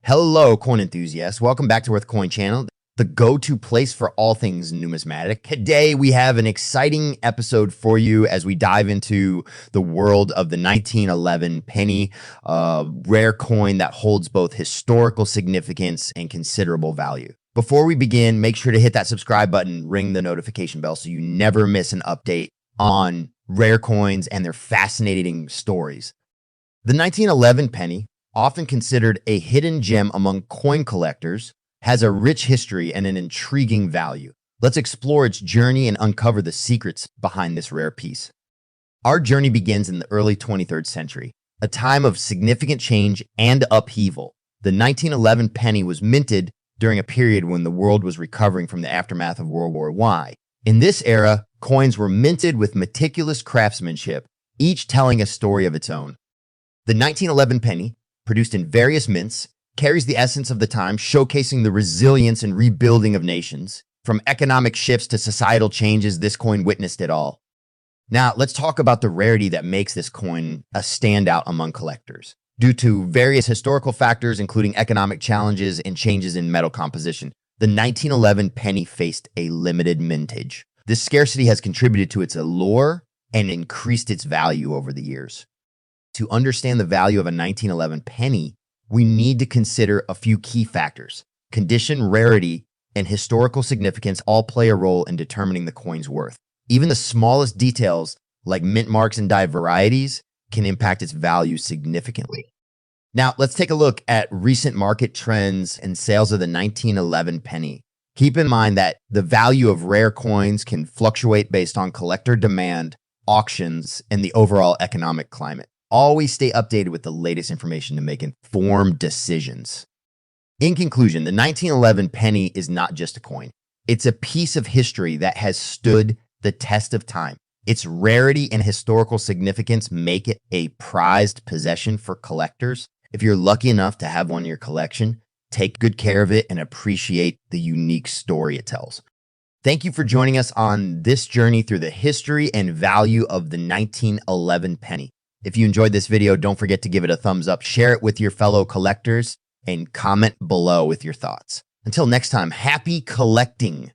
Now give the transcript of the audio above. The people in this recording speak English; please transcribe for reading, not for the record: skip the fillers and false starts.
Hello, coin enthusiasts. Welcome back to Worth Coin Channel, the go-to place for all things numismatic. Today, we have an exciting episode for you as we dive into the world of the 1911 penny, rare coin that holds both historical significance and considerable value. Before we begin, make sure to hit that subscribe button, ring the notification bell so you never miss an update on rare coins and their fascinating stories. The 1911 penny, often considered a hidden gem among coin collectors, has a rich history and an intriguing value. Let's explore its journey and uncover the secrets behind this rare piece. Our journey begins in the early 23rd century, a time of significant change and upheaval. The 1911 penny was minted during a period when the world was recovering from the aftermath of World War I. In this era, coins were minted with meticulous craftsmanship, each telling a story of its own. The 1911 penny, produced in various mints, carries the essence of the time, showcasing the resilience and rebuilding of nations. From economic shifts to societal changes, this coin witnessed it all. Now, let's talk about the rarity that makes this coin a standout among collectors. Due to various historical factors, including economic challenges and changes in metal composition, the 1911 penny faced a limited mintage. This scarcity has contributed to its allure and increased its value over the years. To understand the value of a 1911 penny, we need to consider a few key factors. Condition, rarity, and historical significance all play a role in determining the coin's worth. Even the smallest details, like mint marks and die varieties, can impact its value significantly. Now, let's take a look at recent market trends and sales of the 1911 penny. Keep in mind that the value of rare coins can fluctuate based on collector demand, auctions, and the overall economic climate. Always stay updated with the latest information to make informed decisions. In conclusion, the 1911 penny is not just a coin. It's a piece of history that has stood the test of time. Its rarity and historical significance make it a prized possession for collectors. If you're lucky enough to have one in your collection, take good care of it and appreciate the unique story it tells. Thank you for joining us on this journey through the history and value of the 1911 penny. If you enjoyed this video, don't forget to give it a thumbs up, share it with your fellow collectors, and comment below with your thoughts. Until next time, happy collecting.